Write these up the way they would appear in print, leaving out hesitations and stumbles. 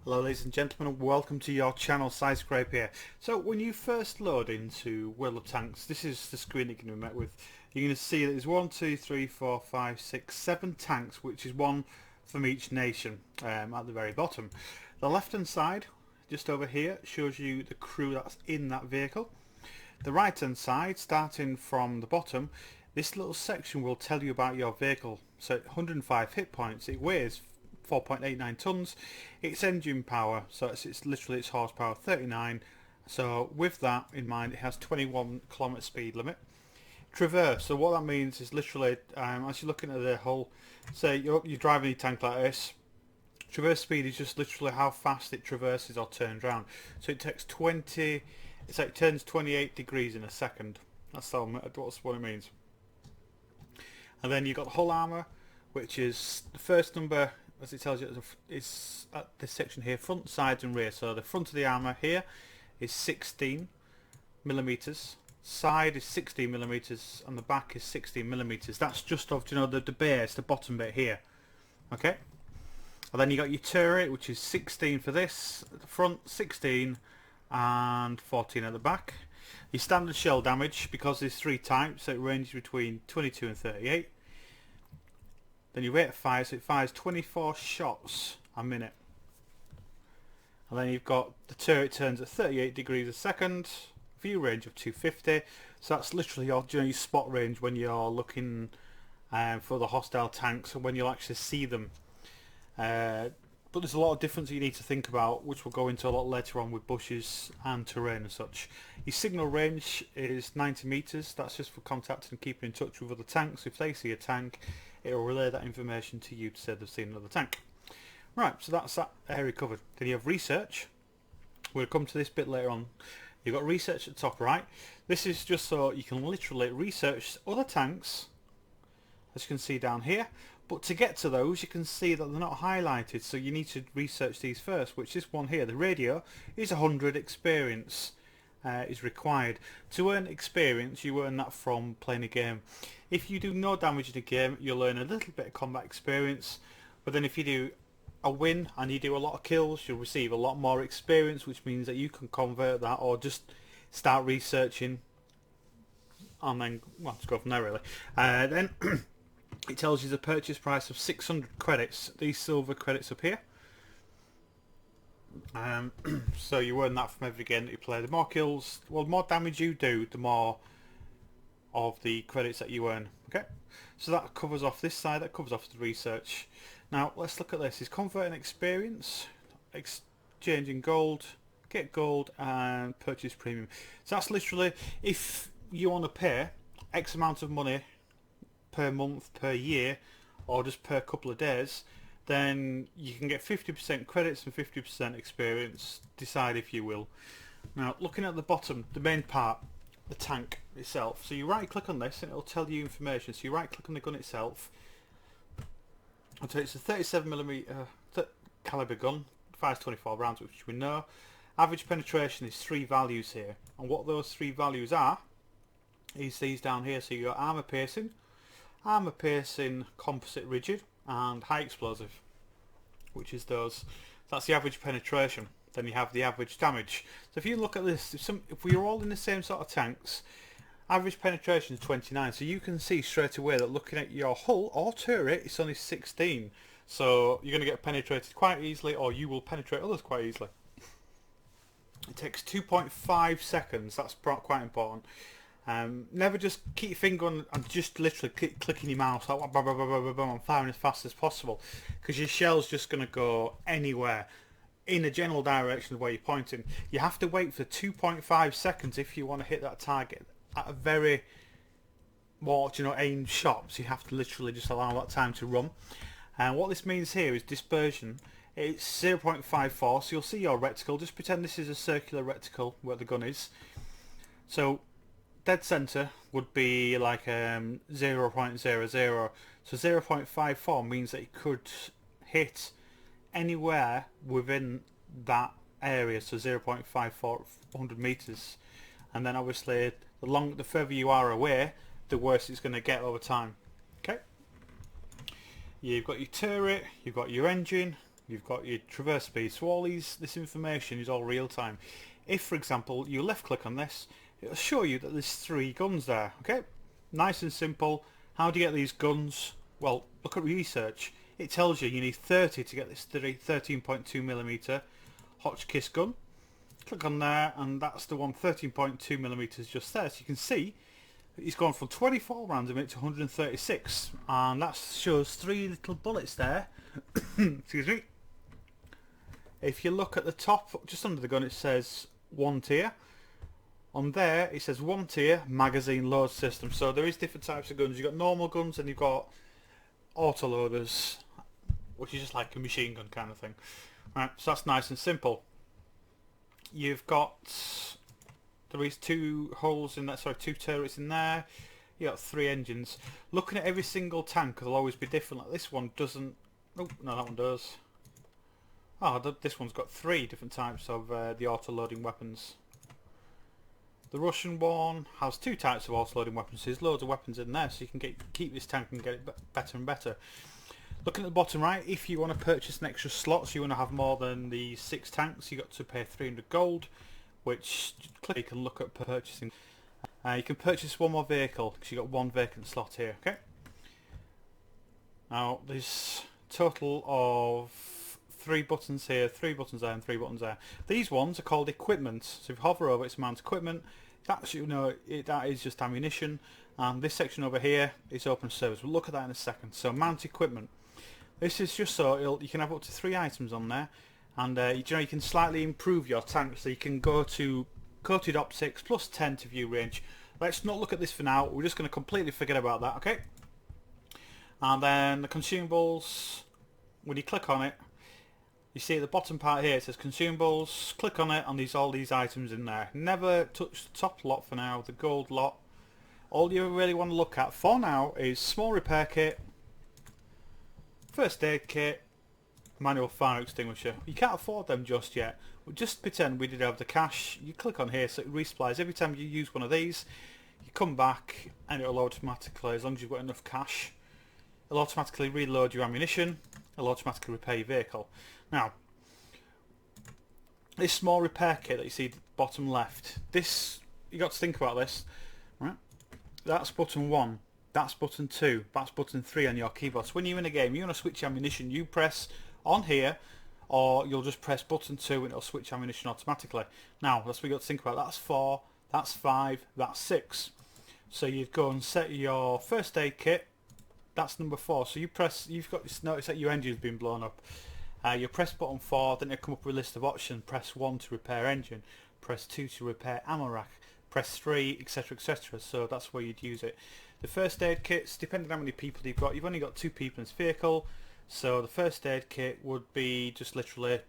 Hello ladies and gentlemen, and welcome to your channel. SideScrape here. So when you first load into World of Tanks, this is the screen you're going to be met with. You're going to see that there's 1, 2, 3, 4, 5, 6, 7 tanks, which is one from each nation at the very bottom. The left hand side, just over here, shows you the crew that's in that vehicle. The right hand side, starting from the bottom, this little section will tell you about your vehicle. So 105 hit points, it weighs 4.89 tons, its engine power, so it's literally its horsepower 39, so with that in mind it has 21 km speed limit. Traverse, so what that means is literally as you're looking at the hull, say you're driving a tank like this, traverse speed is just literally how fast it traverses or turns around. So it takes 20, it's like it turns 28 degrees in a second. That's what it means. And then you've got hull armour, which is the first number, as it tells you, is at this section here, front, sides and rear. So the front of the armour here is 16 millimeters, side is 16 millimeters, and the back is 16 millimeters. That's just off, the base, the bottom bit here. Okay. And then you got your turret, which is 16 for this, at the front 16 and 14 at the back. Your standard shell damage, because there's 3 types, so it ranges between 22 and 38. Then your rate of fire, so it fires 24 shots a minute. And then you've got the turret turns at 38 degrees a second, view range of 250. So that's literally your spot range when you're looking for the hostile tanks and when you'll actually see them. But there's a lot of difference that you need to think about, which we'll go into a lot later on with bushes and terrain and such. Your signal range is 90 meters. That's just for contacting and keeping in touch with other tanks. If they see a tank, it will relay that information to you to say they've seen another tank. Right, so that's that area covered. Then you have research. We'll come to this bit later on. You've got research at the top right. This is just so you can literally research other tanks, as you can see down here. But to get to those, you can see that they're not highlighted, so you need to research these first, which this one here, the radio, is 100 experience. Is required. To earn experience, you earn that from playing a game. If you do no damage in a game, you'll earn a little bit of combat experience, but then if you do a win and you do a lot of kills, you'll receive a lot more experience, which means that you can convert that or just start researching and then, well, let's go from there really. Then it tells you the purchase price of 600 credits, these silver credits up here. So you earn that from every game that you play. The more kills, well, the more damage you do, the more of the credits that you earn. Okay, so that covers off this side, that covers off the research. Now let's look at this. Is converting experience, exchanging gold, get gold, and purchase premium. So that's literally, if you want to pay X amount of money per month, per year, or just per couple of days, then you can get 50% credits and 50% experience. Decide if you will. Now looking at the bottom, the main part, the tank itself, so you right click on this and it'll tell you information. So you right click on the gun itself. So it's a 37mm caliber gun, fires 24 rounds, which we know. Average penetration is 3 values here, and what those 3 values are is these down here. So you got armor piercing, composite rigid, and high explosive, which is those. That's the average penetration. Then you have the average damage. So if you look at this, if we are all in the same sort of tanks, average penetration is 29. So you can see straight away that looking at your hull or turret, it's only 16. So you're going to get penetrated quite easily, or you will penetrate others quite easily. It takes 2.5 seconds. That's quite important. Never just keep your finger on and just literally clicking your mouse like and firing as fast as possible, because your shell's just going to go anywhere in a general direction of where you're pointing. You have to wait for 2.5 seconds if you want to hit that target at a very more aimed shot. So you have to literally just allow that time to run. And what this means here is dispersion. It's 0.54, so you'll see your reticle. Just pretend this is a circular reticle where the gun is. So dead center would be like 0.00. So 0.54 means that it could hit anywhere within that area. So 0.54 100 meters, and then obviously the further you are away, the worse it's going to get over time. Okay. You've got your turret, you've got your engine, you've got your traverse speed. So all this information is all real time. If, for example, you left click on this, it'll show you that there's 3 guns there. Okay, nice and simple. How do you get these guns? Well, look at research. It tells you need 30 to get this 13.2mm Hotchkiss gun. Click on there, and that's the one, 13.2mm just there. So you can see he's gone from 24 rounds a minute to 136, and that shows 3 little bullets there. Excuse me. If you look at the top, just under the gun, it says 1 tier. On there, it says 1 tier magazine load system. So there is different types of guns. You've got normal guns, and you've got auto loaders, which is just like a machine gun kind of thing. Right, so that's nice and simple. You've got, there is 2 holes in that, sorry, 2 turrets in there. You got 3 engines. Looking at every single tank will always be different. Like this one doesn't. Oh no, that one does. Oh, this one's got 3 different types of the auto-loading weapons. The Russian one has 2 types of auto-loading weapons. So there's loads of weapons in there, so you can keep this tank and get it better and better. Looking at the bottom right, if you want to purchase an extra slot, so you want to have more than the 6 tanks, you got to pay 300 gold, which you can look at purchasing. You can purchase 1 more vehicle because you got 1 vacant slot here. Okay. Now there's a total of 3 buttons here, 3 buttons there, and 3 buttons there. These ones are called equipment. So if you hover over, it's mount equipment. That's, you know, that is just ammunition. And this section over here is open service. We'll look at that in a second. So mount equipment. This is just so you can have up to 3 items on there, and you can slightly improve your tank. So you can go to coated optics plus 10 to view range. Let's not look at this for now. We're just going to completely forget about that. Okay. And then the consumables. When you click on it, you see at the bottom part here it says consumables. Click on it, and there's all these items in there. Never touch the top lot for now, the gold lot. All you really want to look at for now is small repair kit, first aid kit, manual fire extinguisher. You can't afford them just yet. But just pretend we did have the cash. You click on here so it resupplies. Every time you use one of these, you come back and it'll automatically, as long as you've got enough cash, it'll automatically reload your ammunition. It'll automatically repair your vehicle. Now, this small repair kit that you see at the bottom left, this, you got to think about this, right? That's button 1. That's button 2, that's button 3 on your keyboard. So when you're in a game, you want to switch ammunition, you press on here, or you'll just press button 2 and it'll switch ammunition automatically. Now, that's what you got to think about. That's 4, that's 5, that's 6. So you'd go and set your first aid kit, that's number 4. So you press, you've got this, notice that your engine's been blown up. You press button 4, then it'll come up with a list of options. Press 1 to repair engine, press 2 to repair ammo rack, press 3, etc, etc. So that's where you'd use it. The first aid kits, depending on how many people you've only got 2 people in this vehicle, so the first aid kit would be just literally,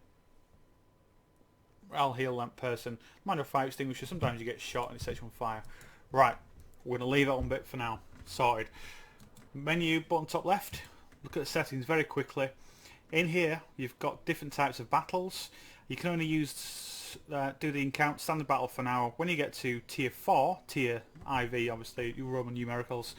I'll heal that person. Manual fire extinguisher, sometimes you get shot and it sets you on fire. Right, we're going to leave that one bit for now. Sorted. Menu, button top left, look at the settings very quickly. In here, you've got different types of battles. You can only use do the encounter standard battle for now. When you get to tier 4, tier IV, obviously your Roman numericals,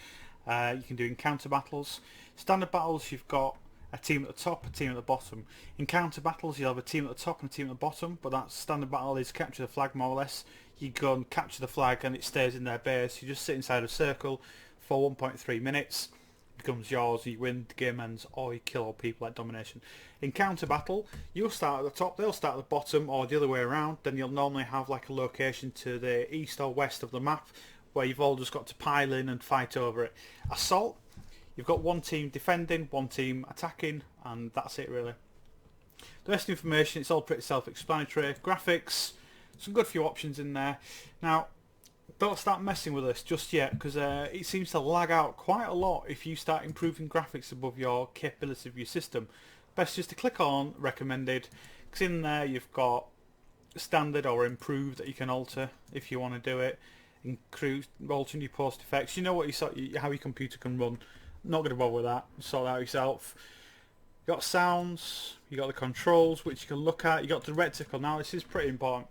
you can do encounter battles. Standard battles, you've got a team at the top, a team at the bottom. Encounter battles, you'll have a team at the top and a team at the bottom, but that standard battle is capture the flag more or less. You go and capture the flag and it stays in their base. You just sit inside a circle for 1.3 minutes. Becomes yours, you win, the game ends, or you kill all people like domination. Encounter battle, you'll start at the top, they'll start at the bottom, or the other way around. Then you'll normally have like a location to the east or west of the map where you've all just got to pile in and fight over it. Assault, you've got 1 team defending, 1 team attacking, and that's it really. The rest of the information, it's all pretty self-explanatory. Graphics, some good few options in there. Now, don't start messing with this just yet, because it seems to lag out quite a lot if you start improving graphics above your capability of your system. Best just to click on recommended, because in there you've got standard or improved that you can alter if you want to do it. Include altering your post effects. You know what how your computer can run. Not going to bother with that. Sort that out yourself. You got sounds. You got the controls which you can look at. You got the reticle. Now this is pretty important.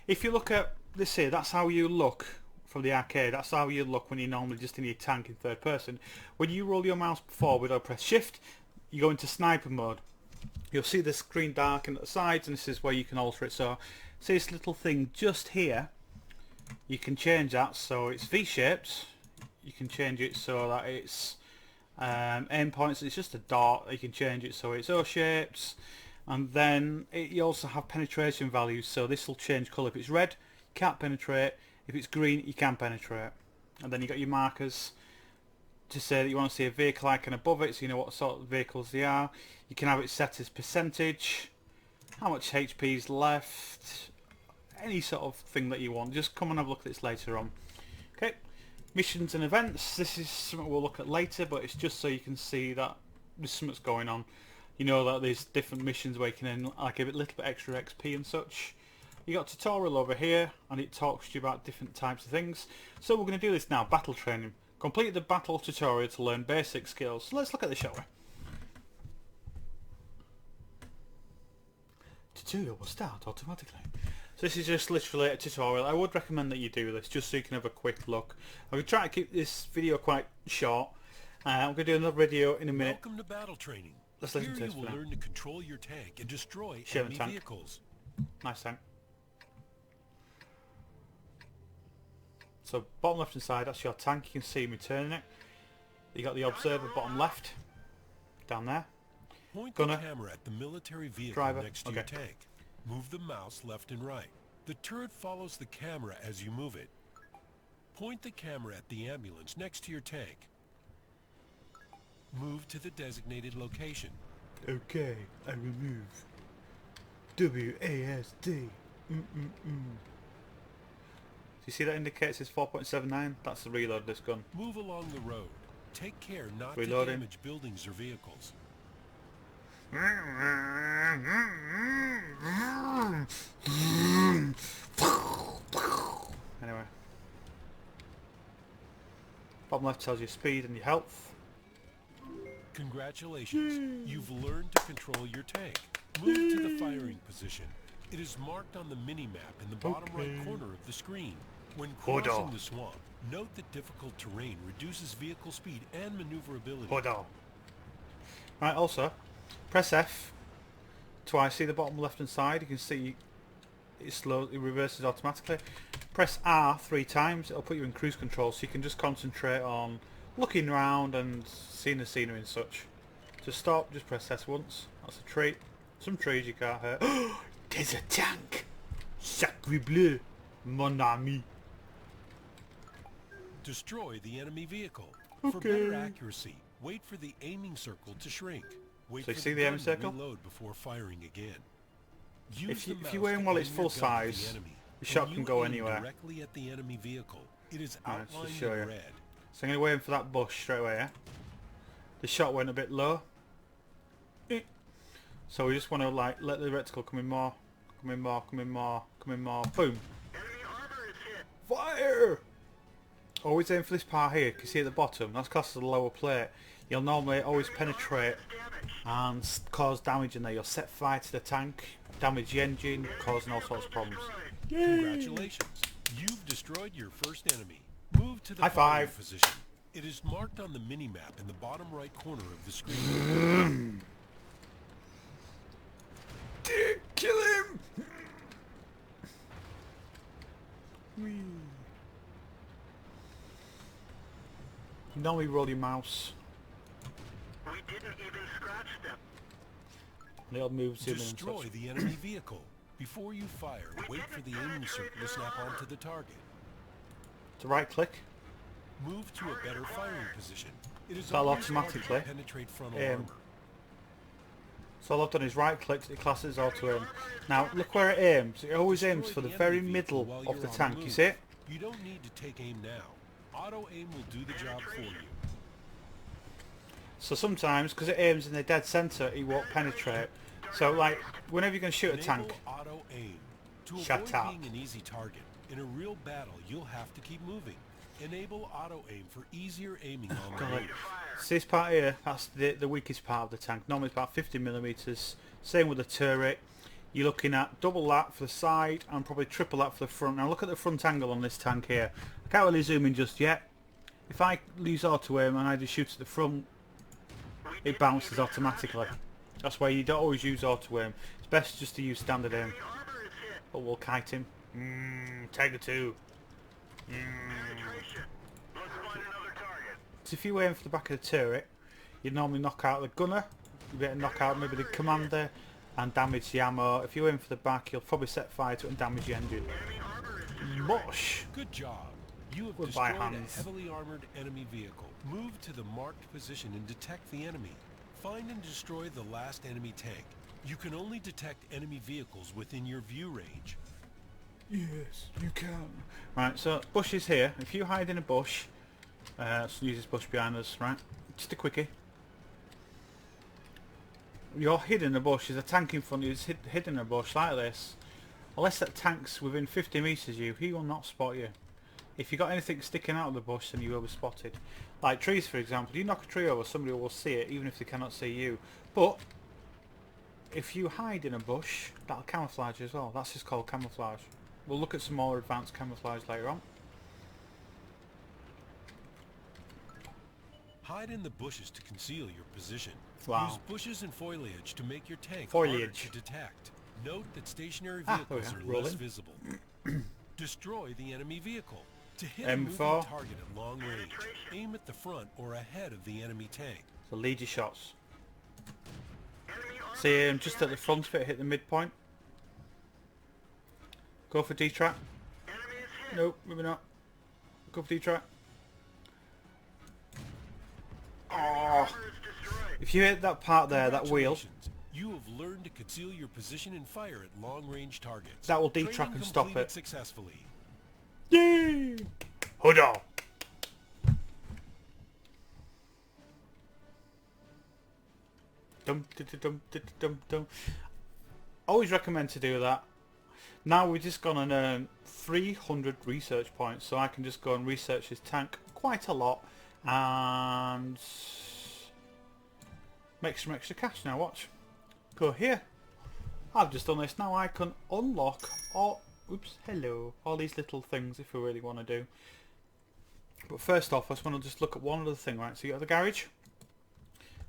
If you look at this here, that's how you look from the arcade. That's how you look when you're normally just in your tank in third person. When you roll your mouse forward or press shift, you go into sniper mode. you'll see the screen darken at the sides, and this is where you can alter it. So see this little thing just here, you can change that so it's V-shaped. You can change it so that it's endpoints, it's just a dot. You can change it so it's O-shapes, and then you also have penetration values, so this will change colour. If it's red, you can't penetrate. If it's green, you can penetrate. And then you got your markers to say that you want to see a vehicle icon above it, so you know what sort of vehicles they are. You can have it set as percentage, how much HP is left, any sort of thing that you want. Just come and have a look at this later on. Okay, missions and events. This is something we'll look at later, but it's just so you can see that there's something's going on. You know that there's different missions where you can like give it a little bit extra XP and such. You got tutorial over here, and it talks to you about different types of things. So we're going to do this now. Battle training. Complete the battle tutorial to learn basic skills. So let's look at this, shall we? Tutorial will start automatically. So this is just literally a tutorial. I would recommend that you do this just so you can have a quick look. I'm going to try to keep this video quite short. I'm going to do another video in a minute. Welcome to battle training. Let's listen to Here this you for will now. learn to control your tank and destroy Share enemy tank. vehicles. Nice tank. So bottom left hand side, that's your tank. You can see me turning it. You got the observer bottom left, down there. Point Gunner. the camera at the military vehicle Driver. next to Okay. your tank. Move the mouse left and right. The turret follows the camera as you move it. Point the camera at the ambulance next to your tank. Move to the designated location. Okay, I will move. WASD. You see that indicates it's 4.79? That's the reload of this gun. Move along the road. Take care not Reloading. to damage buildings or vehicles. Anyway. Bottom left tells you speed and your health. Congratulations, you've learned to control your tank. Move to the firing position. It is marked on the mini-map in the bottom right corner of the screen. When crossing the swamp, note that difficult terrain reduces vehicle speed and maneuverability. Right, also, press F twice. See the bottom left hand side? You can see it slowly reverses automatically. Press R 3 times. It'll put you in cruise control, so you can just concentrate on looking around and seeing the scenery and such. To stop, just press S once. That's a treat. Some trees you can't hurt. There's a tank! Sacre bleu, mon ami. Destroy the enemy vehicle. Okay. For better accuracy, wait for the aiming circle to shrink. Wait So you for see the gun aiming to circle? Reload before firing again. Use If the you mouse aim to while it's aim full your gun at the size, enemy. the shot When can you go aim anywhere. directly at the enemy vehicle, it is Alright, let's just outlined show in you. red. So I'm going to aim for that bush straight away, yeah? The shot went a bit low. So we just want to like let the reticle come in more. Come in more, come in more, come in more. Boom! Fire! Always aim for this part here, you see at the bottom, that's classed as the lower plate. You'll normally always penetrate and cause damage in there. You'll set fire to the tank, damage the engine, causing all sorts of problems. Congratulations, you've destroyed your first enemy. Move to the High firing five. position. It is marked on the mini-map in the bottom right corner of the screen. Kill him! You normally roll your mouse. We didn't even scratch them. And it'll move to Destroy the enemy vehicle. Before you fire, wait for the aiming circle to snap onto the target. To right click. Move to a better firing position. It is That'll always harder to automatically penetrate frontal aim. armor. So all I've done is right click, it classes auto aim. Now look where it aims. It always aims Destroy for the the very enemy middle vehicle while of you're the on tank. You move. see it? You don't need to take aim now. Auto aim will do the job for you. So sometimes, because it aims in the dead centre, it won't penetrate. So like, whenever you're going to shoot a Enable tank, auto aim. To Shut avoid up. being an easy target, in a real battle you'll have to keep moving. Enable auto aim for easier aiming on the God, move. see this part here, that's the weakest part of the tank. Normally it's about 50mm. Same with the turret. You're looking at double that for the side and probably triple that for the front. Now look at the front angle on this tank here. I can't really zoom in just yet. If I lose auto aim and I just shoot at the front, it bounces automatically. That's why you don't always use auto aim. It's best just to use standard aim. Enemy armor is hit. But we'll kite him. Tiger 2. Penetration. Let's find another target. So if you aim for the back of the turret, you'd normally knock out the gunner. You better knock out maybe the commander and damage the ammo. If you aim for the back, you'll probably set fire to it and damage the engine. Enemy armor is destroyed. Mush! Good job. You have Goodbye, destroyed Hans. a heavily armored enemy vehicle. Move to the marked position and detect the enemy. Find and destroy the last enemy tank. You can only detect enemy vehicles within your view range. Yes, you can. Right, so bush is here. If you hide in a bush, let's use this bush behind us, right? Just a quickie. You're hidden in a bush. There's a tank in front of you. It's hidden in a bush like this. Unless that tank's within 50 metres of you, he will not spot you. If you got anything sticking out of the bush, then you will be spotted. Like trees, for example. You knock a tree over, somebody will see it, even if they cannot see you. But if you hide in a bush, that'll camouflage as well. That's just called camouflage. We'll look at some more advanced camouflage later on. Hide in the bushes to conceal your position. Wow. Use bushes and foliage to make your tank Foliage. harder to detect. Note that stationary There we vehicles go. are Rolling. less visible. Destroy the enemy vehicle. To hit a M4. moving target at long range, aim at the front or ahead of the enemy tank. So lead your shots. Enemy armor See him is just at the front of it, hit the midpoint. Go for D-trap. Enemy is hit. Nope, maybe not. Go for D-trap. Armor is destroyed. If you hit that part there, that wheel, Congratulations. You have learned to conceal your position and fire at long-range targets. that will D-trap Training and stop completed it. successfully. Yay! Huddle! Dum dum dum dum dum dum. Always recommend to do that. Now we're just gonna earn 300 research points, so I can just go and research this tank quite a lot and make some extra cash. Now watch. Go here. I've just done this. Now I can unlock all all these little things if we really want to do. But first off, I just want to just look at one other thing, right? So you got the garage,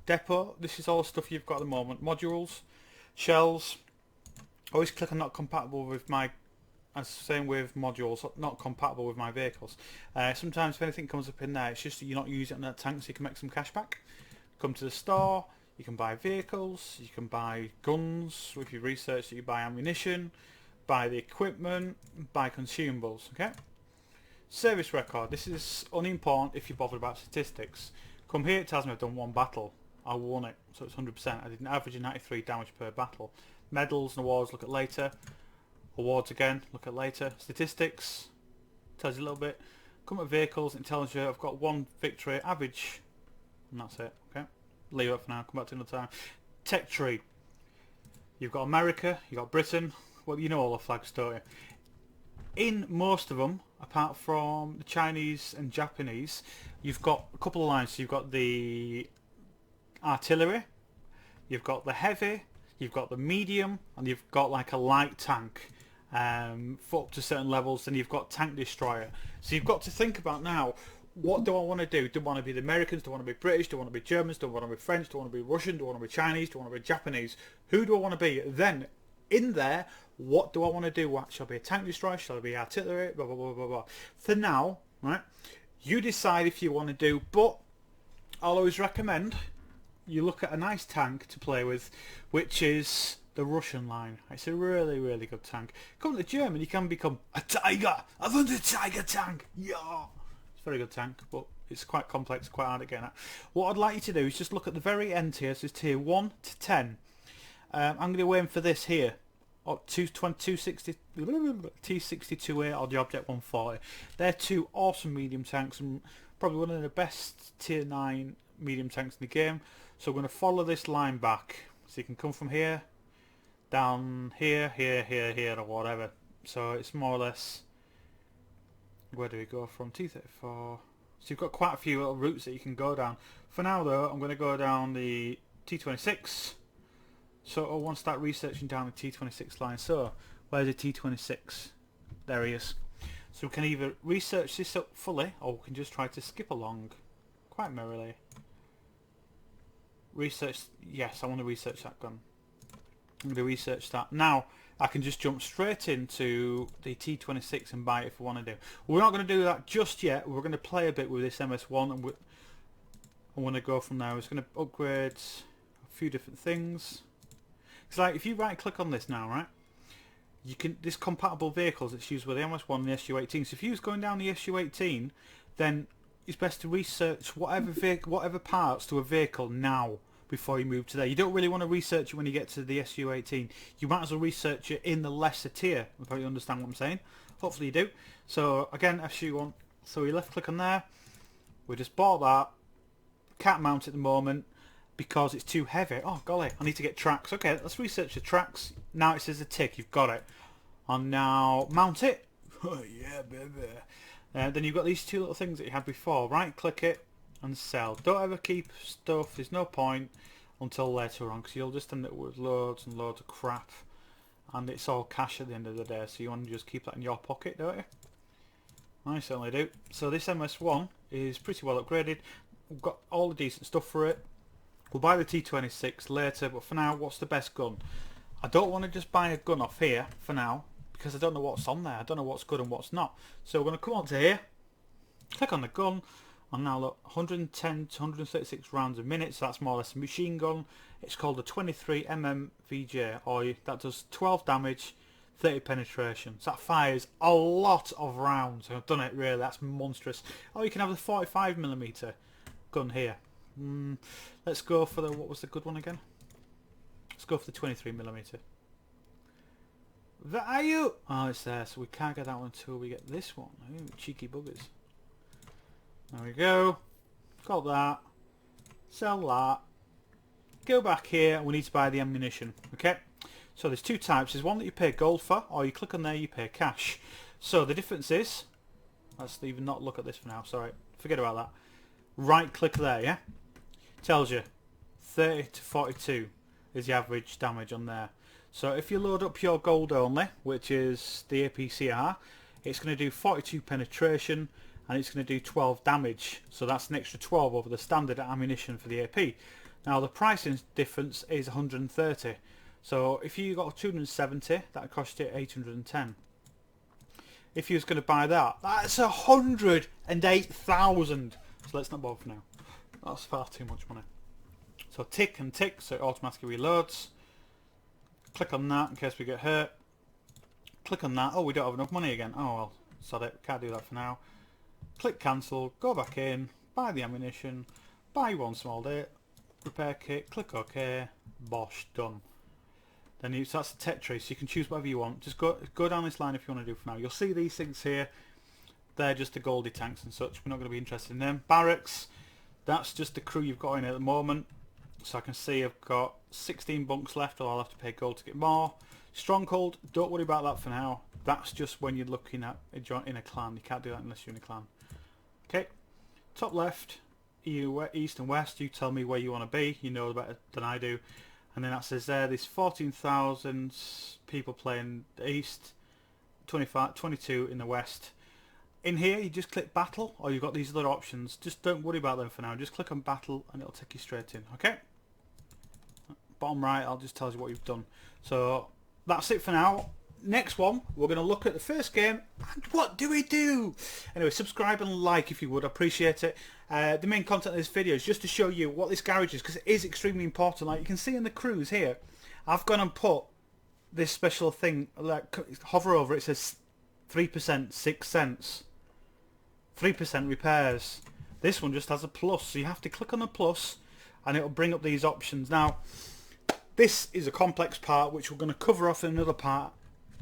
depot. This is all stuff you've got at the moment. Modules, shells. Always click on not compatible with my, as same with modules, not compatible with my vehicles. Sometimes if anything comes up in there, it's just that you're not using it on that tank, so you can make some cash back. Come to the store. You can buy vehicles. You can buy guns. If you research that, you buy ammunition. Buy the equipment, buy consumables, okay? Service record, this is unimportant if you're bothered about statistics. Come here, it tells me I've done one battle. I won it, so it's 100%. I did an average of 93 damage per battle. Medals and awards, look at later. Awards again, look at later. Statistics, tells you a little bit. Come at vehicles, it tells you I've got one victory, average, and that's it, okay? Leave it for now, come back to another time. Tech tree, you've got America, you've got Britain. Well, you know all the flags, don't you? In most of them, apart from the Chinese and Japanese, you've got a couple of lines. So you've got the artillery, you've got the heavy, you've got the medium, and you've got like a light tank for up to certain levels. Then you've got tank destroyer. So you've got to think about now, what do I want to do? Do I want to be the Americans? Do I want to be British? Do I want to be Germans? Do I want to be French? Do I want to be Russian? Do I want to be Chinese? Do I want to be Japanese? Who do I want to be? Then in there, what do I want to do? What shall I be a tank destroyer? Shall I be artillery? Blah blah blah blah blah. For now, right? You decide if you want to do, but I'll always recommend you look at a nice tank to play with, which is the Russian line. It's a really, really good tank. Come to German, you can become a tiger. I want a tiger tank. Yeah, it's a very good tank, but it's quite complex, quite hard to get at. What I'd like you to do is just look at the very end here. So it's tier 1 to 10. I'm going to aim for this here. T62A or the Object 140. They're two awesome medium tanks and probably one of the best tier 9 medium tanks in the game. So we're going to follow this line back. So you can come from here, down here, here, or whatever. So it's more or less, where do we go from? T34. So you've got quite a few little routes that you can go down. For now though, I'm going to go down the T26. So I want to start researching down the T26 line. So where's the T26? There he is. So we can either research this up fully or we can just try to skip along quite merrily. Research. Yes, I want to research that gun. I'm going to research that. Now, I can just jump straight into the T26 and buy it if I want to do. We're not going to do that just yet. We're going to play a bit with this MS1 and I want to go from there. It's going to upgrade a few different things. It's like if you right click on this now, right? You can this compatible vehicles that's used with the MS1 and the SU18. So if you was going down the SU18, then it's best to research whatever parts to a vehicle now before you move to there. You don't really want to research it when you get to the SU18. You might as well research it in the lesser tier. If you understand what I'm saying. Hopefully you do. So again, SU1. So we left click on there. We just bought that. Can't mount it at the moment because it's too heavy. Oh golly, I need to get tracks. Okay, let's research the tracks. Now it says a tick. You've got it. And now mount it. Oh yeah, baby. Then you've got these two little things that you had before. Right click it and sell. Don't ever keep stuff. There's no point until later on because you'll just end up with loads and loads of crap. And it's all cash at the end of the day. So you want to just keep that in your pocket, don't you? I certainly do. So this MS1 is pretty well upgraded. We've got all the decent stuff for it. We'll buy the T26 later. But for now, what's the best gun? I don't want to just buy a gun off here for now. Because I don't know what's on there. I don't know what's good and what's not. So we're going to come on to here. Click on the gun. And now look, 110 to 136 rounds a minute, so that's more or less a machine gun. It's called a 23mm VJ, or that does 12 damage, 30 penetration. So that fires a lot of rounds. I've done it really, that's monstrous. Oh, you can have the 45mm gun here. Let's go for the, what was the good one again? Let's go for the 23mm. Where are you? Oh, it's there, so we can't get that one until we get this one. Ooh, cheeky buggers. There we go. Got that. Sell that. Go back here. We need to buy the ammunition. Okay. So there's two types. There's one that you pay gold for, or you click on there, you pay cash. So the difference is, let's even not look at this for now. Sorry. Forget about that. Right click there, yeah? Tells you 30 to 42 is the average damage on there. So if you load up your gold only, which is the APCR, it's going to do 42 penetration. And it's going to do 12 damage, so that's an extra 12 over the standard ammunition for the AP. Now the pricing difference is 130, so if you got 270, that would cost you 810. If you was going to buy that, that's 108,000. So let's not bother for now. That's far too much money. So tick and tick, so it automatically reloads. Click on that in case we get hurt. Click on that. Oh, we don't have enough money again. Oh well, sod it. Can't do that for now. Click cancel, go back in, buy the ammunition, buy one small day, repair kit, click OK, bosh, done. Then so that's the tech tree, so you can choose whatever you want. Just go down this line if you want to do for now. You'll see these things here, they're just the Goldie tanks and such. We're not going to be interested in them. Barracks, that's just the crew you've got in at the moment. So I can see I've got 16 bunks left, or I'll have to pay gold to get more. Stronghold, don't worry about that for now. That's just when you're looking at in a clan. You can't do that unless you're in a clan. Okay, top left, east and west, you tell me where you want to be, you know better than I do. And then that says there's 14,000 people playing the east, 22 in the west. In here you just click battle, or you've got these other options. Just don't worry about them for now, just click on battle and it'll take you straight in. Okay, bottom right, I'll just tell you what you've done. So that's it for now. Next one, we're going to look at the first game, and what do we do? Anyway, subscribe and like if you would, I appreciate it. The main content of this video is just to show you what this garage is, because it is extremely important. Like you can see in the crews here, I've gone and put this special thing, like hover over it, it says 3%, 6 cents, 3% repairs. This one just has a plus, so you have to click on the plus and it'll bring up these options. Now, this is a complex part which we're going to cover off in another part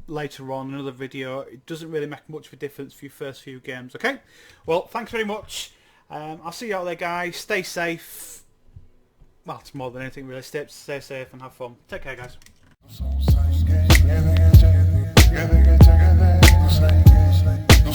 later on, another video. It doesn't really make much of a difference for your first few games. Okay, well, thanks very much. I'll see you out there, guys. Stay safe. Well, it's more than anything really. Stay safe and have fun. Take care, guys. No